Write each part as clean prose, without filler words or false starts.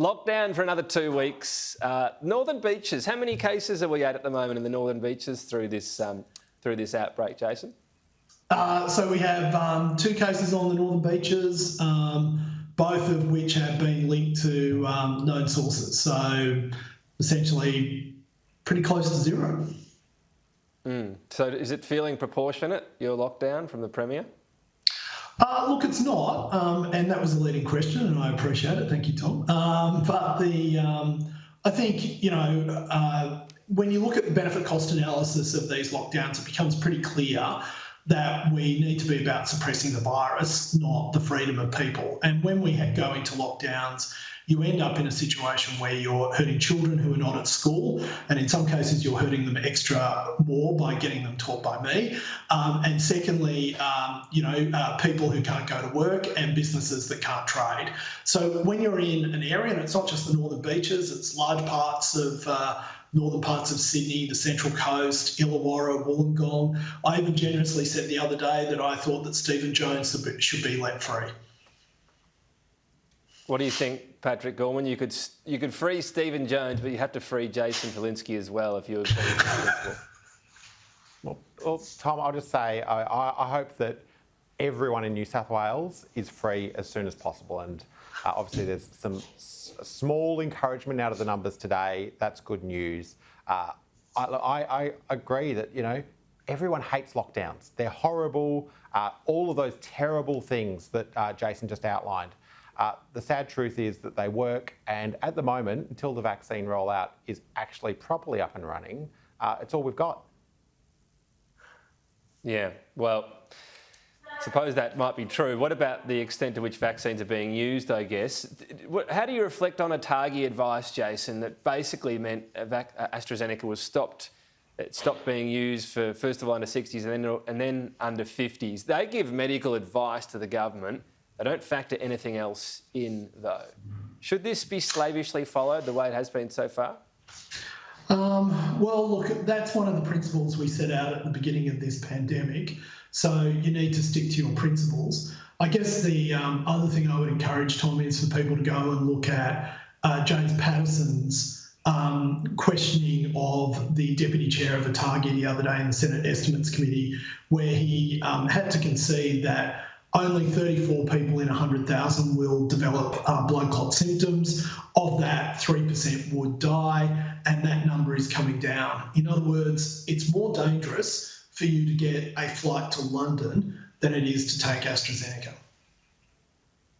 Lockdown for another 2 weeks. Northern Beaches, how many cases are we at the moment in the Northern Beaches through this outbreak, Jason? So we have 2 cases on the Northern Beaches, both of which have been linked to known sources. So essentially pretty close to zero. So is it feeling proportionate, your lockdown from the Premier? Look, it's not, and that was a leading question, and I appreciate it. Thank you, Tom. I think, when you look at the benefit cost analysis of these lockdowns, it becomes pretty clear that we need to be about suppressing the virus, not the freedom of people. And when we go into lockdowns, you end up in a situation where you're hurting children who are not at school, and in some cases you're hurting them extra more by getting them taught by me. And secondly, people who can't go to work and businesses that can't trade. So when you're in an area, and it's not just the Northern Beaches, it's large parts of northern parts of Sydney, the Central Coast, Illawarra, Wollongong. I even generously said the other day that I thought that Stephen Jones should be let free. What do you think, Patrick Gorman? You could free Stephen Jones, but you have to free Jason Falinski as well if you agree. Well, Tom, I'll just say I hope that everyone in New South Wales is free as soon as possible. And obviously there's some small encouragement out of the numbers today. That's good news. I agree that, everyone hates lockdowns. They're horrible. All of those terrible things that Jason just outlined. The sad truth is that they work, and at the moment, until the vaccine rollout is actually properly up and running, it's all we've got. Yeah, well, I suppose that might be true. What about the extent to which vaccines are being used, I guess? How do you reflect on ATAGI advice, Jason, that basically meant AstraZeneca was stopped being used for, first of all, under 60s and then under 50s? They give medical advice to the government. They don't factor anything else in, though. Should this be slavishly followed the way it has been so far? Well, look, that's one of the principles we set out at the beginning of this pandemic. So you need to stick to your principles. I guess the other thing I would encourage, Tom, is for people to go and look at James Patterson's questioning of the Deputy Chair of ATAGI the other day in the Senate Estimates Committee, where he had to concede that only 34 people in 100,000 will develop blood clot symptoms. Of that, 3% would die, and that number is coming down. In other words, it's more dangerous for you to get a flight to London than it is to take AstraZeneca.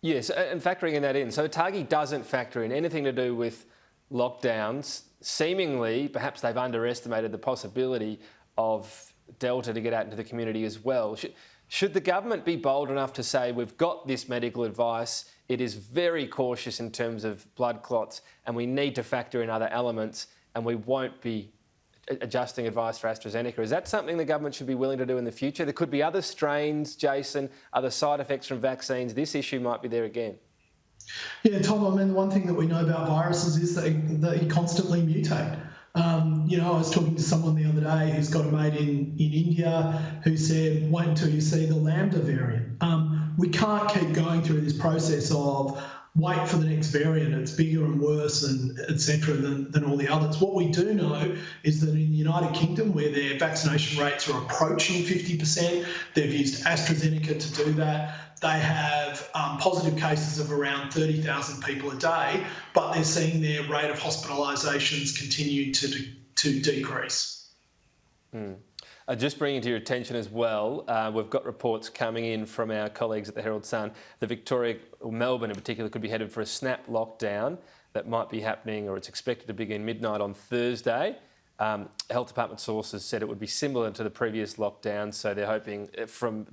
Yes, and factoring that in. So ATAGI doesn't factor in anything to do with lockdowns. Seemingly, perhaps they've underestimated the possibility of Delta to get out into the community as well. Should the government be bold enough to say, we've got this medical advice, it is very cautious in terms of blood clots, and we need to factor in other elements, and we won't be adjusting advice for AstraZeneca? Is that something the government should be willing to do in the future? There could be other strains, Jason, other side effects from vaccines. This issue might be there again. Yeah, Tom, I mean, the one thing that we know about viruses is that they constantly mutate. I was talking to someone the other day who's got a mate in India who said, wait until you see the Lambda variant. We can't keep going through this process of wait for the next variant, it's bigger and worse and etc. than all the others. What we do know is that in the United Kingdom, where their vaccination rates are approaching 50%, they've used AstraZeneca to do that. They have positive cases of around 30,000 people a day, but they're seeing their rate of hospitalisations continue to decrease. Just bringing to your attention as well, we've got reports coming in from our colleagues at the Herald Sun that Victoria, or Melbourne in particular, could be headed for a snap lockdown that might be happening, or it's expected to begin midnight on Thursday. Health Department sources said it would be similar to the previous lockdown, so they're hoping from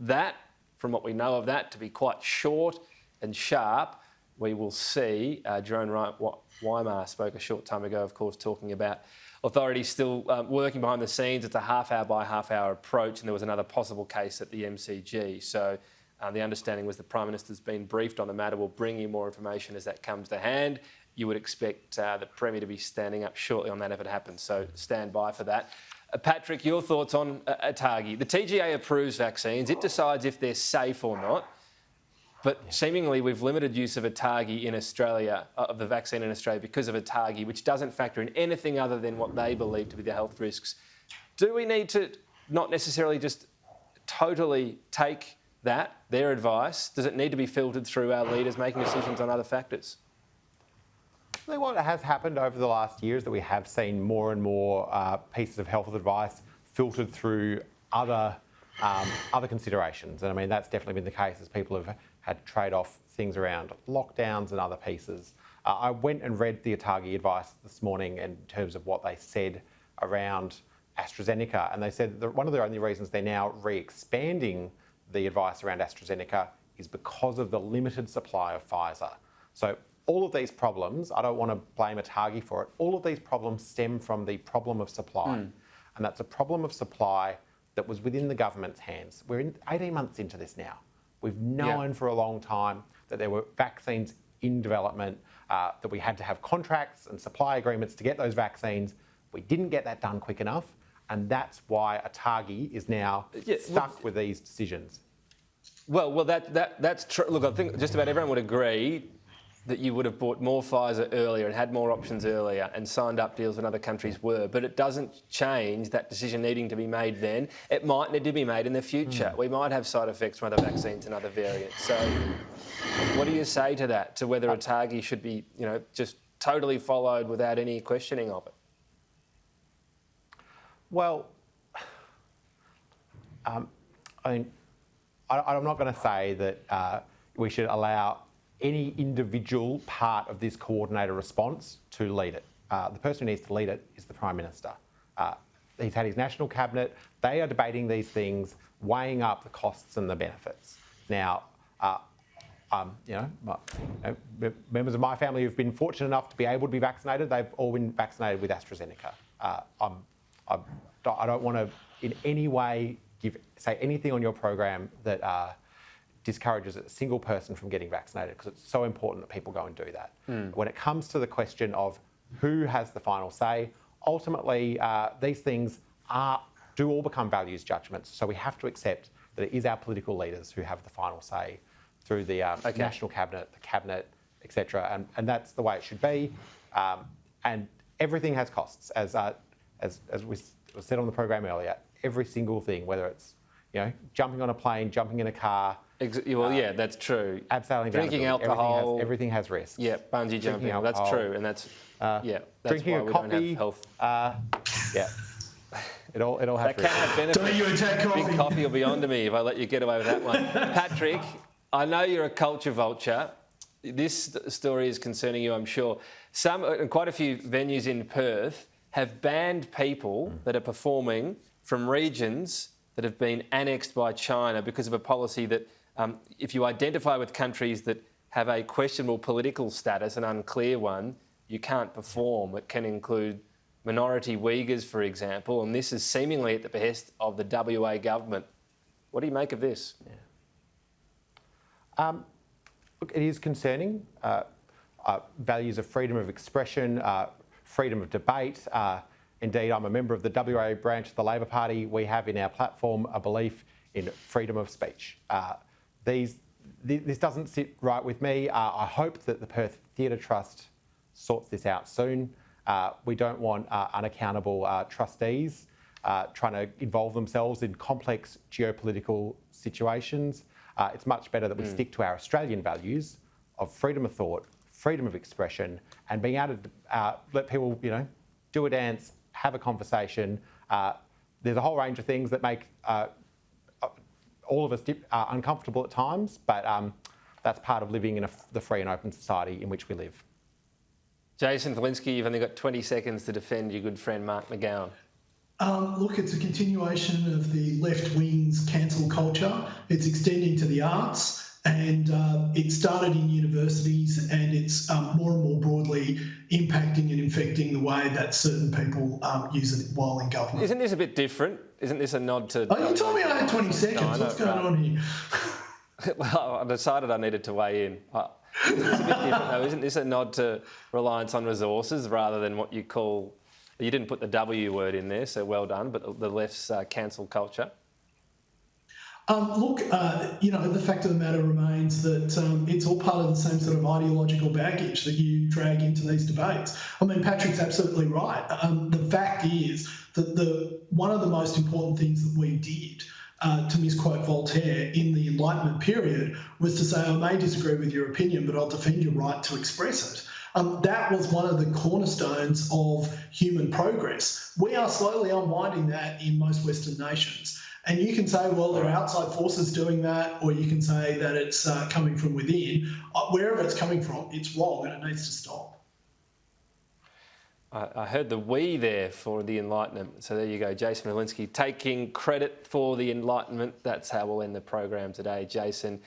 what we know of that, to be quite short and sharp. We will see. Jerome Weimar spoke a short time ago, of course, talking about authorities still working behind the scenes. It's a half-hour by half-hour approach, and there was another possible case at the MCG. So the understanding was the Prime Minister's been briefed on the matter. We'll bring you more information as that comes to hand. You would expect the Premier to be standing up shortly on that if it happens, so stand by for that. Patrick, your thoughts on ATAGI. The TGA approves vaccines. It decides if they're safe or not. But seemingly we've limited use of ATAGI in Australia, of the vaccine in Australia, because of ATAGI, which doesn't factor in anything other than what they believe to be the health risks. Do we need to not necessarily just totally take their advice? Does it need to be filtered through our leaders making decisions on other factors? I think what has happened over the last year is that we have seen more and more pieces of health advice filtered through other considerations. And I mean, that's definitely been the case as people have had trade-off things around lockdowns and other pieces. I went and read the ATAGI advice this morning in terms of what they said around AstraZeneca. And they said that one of the only reasons they're now re-expanding the advice around AstraZeneca is because of the limited supply of Pfizer. So all of these problems, I don't want to blame ATAGI for it, all of these problems stem from the problem of supply. And that's a problem of supply that was within the government's hands. We're 18 months into this now. We've known for a long time that there were vaccines in development, that we had to have contracts and supply agreements to get those vaccines. We didn't get that done quick enough. And that's why ATAGI is now stuck with these decisions. Well, that's true. Look, I think just about everyone would agree that you would have bought more Pfizer earlier and had more options earlier and signed up deals when other countries were. But it doesn't change that decision needing to be made then. It might need to be made in the future. We might have side effects from other vaccines and other variants. So what do you say to that, to whether ATAGI should be, just totally followed without any questioning of it? Well, I'm not going to say that we should allow any individual part of this coordinated response to lead it. The person who needs to lead it is the Prime Minister. He's had his National Cabinet. They are debating these things, weighing up the costs and the benefits. Now, members of my family who've been fortunate enough to be able to be vaccinated, they've all been vaccinated with AstraZeneca. I don't want to in any way say anything on your program that discourages a single person from getting vaccinated, because it's so important that people go and do that. When it comes to the question of who has the final say, ultimately these things do all become values judgments. So we have to accept that it is our political leaders who have the final say through the National Cabinet, the Cabinet, etc. And that's the way it should be. And everything has costs, as was said on the program earlier. Every single thing, whether it's jumping on a plane, jumping in a car. Well, that's true. Abseiling, drinking alcohol, everything has risks. Yeah, bungee jumping. Well, that's true, and that's that's drinking why a we coffee. don't have health. It all has That risks. can have benefits. Don't you attack coffee? Big coffee will be on to me if I let you get away with that one. Patrick, I know you're a culture vulture. This story is concerning you, I'm sure. Quite a few venues in Perth have banned people that are performing from regions that have been annexed by China because of a policy that if you identify with countries that have a questionable political status, an unclear one, you can't perform. It can include minority Uyghurs, for example, and this is seemingly at the behest of the WA government. What do you make of this? Look, it is concerning. Values of freedom of expression, freedom of debate. Indeed, I'm a member of the WA branch of the Labor Party. We have in our platform a belief in freedom of speech. This doesn't sit right with me. I hope that the Perth Theatre Trust sorts this out soon. We don't want unaccountable trustees trying to involve themselves in complex geopolitical situations. It's much better that we stick to our Australian values of freedom of thought, freedom of expression, and being able to let people, do a dance, have a conversation. There's a whole range of things that make all of us uncomfortable at times, but that's part of living in the free and open society in which we live. Jason Falinski, you've only got 20 seconds to defend your good friend Mark McGowan. Look, it's a continuation of the left wing's cancel culture. It's extending to the arts, and it started in universities, and it's more and more broadly impacting and infecting the way that certain people use it while in government. Isn't this a bit different? Isn't this a nod to... Oh, you told me I had 20 seconds. China, What's going on here? Well, I decided I needed to weigh in. Isn't this a bit different, though? Isn't this a nod to reliance on resources rather than what you call... You didn't put the W word in there, so well done, but the left's cancel culture? Look, the fact of the matter remains that it's all part of the same sort of ideological baggage that you drag into these debates. I mean, Patrick's absolutely right. The fact is that one of the most important things that we did, to misquote Voltaire, in the Enlightenment period was to say, I may disagree with your opinion, but I'll defend your right to express it. That was one of the cornerstones of human progress. We are slowly unwinding that in most Western nations. And you can say, well, there are outside forces doing that, or you can say that it's coming from within. Wherever it's coming from, it's wrong and it needs to stop. I heard the we there for the Enlightenment. So there you go, Jason Falinski taking credit for the Enlightenment. That's how we'll end the program today. Jason,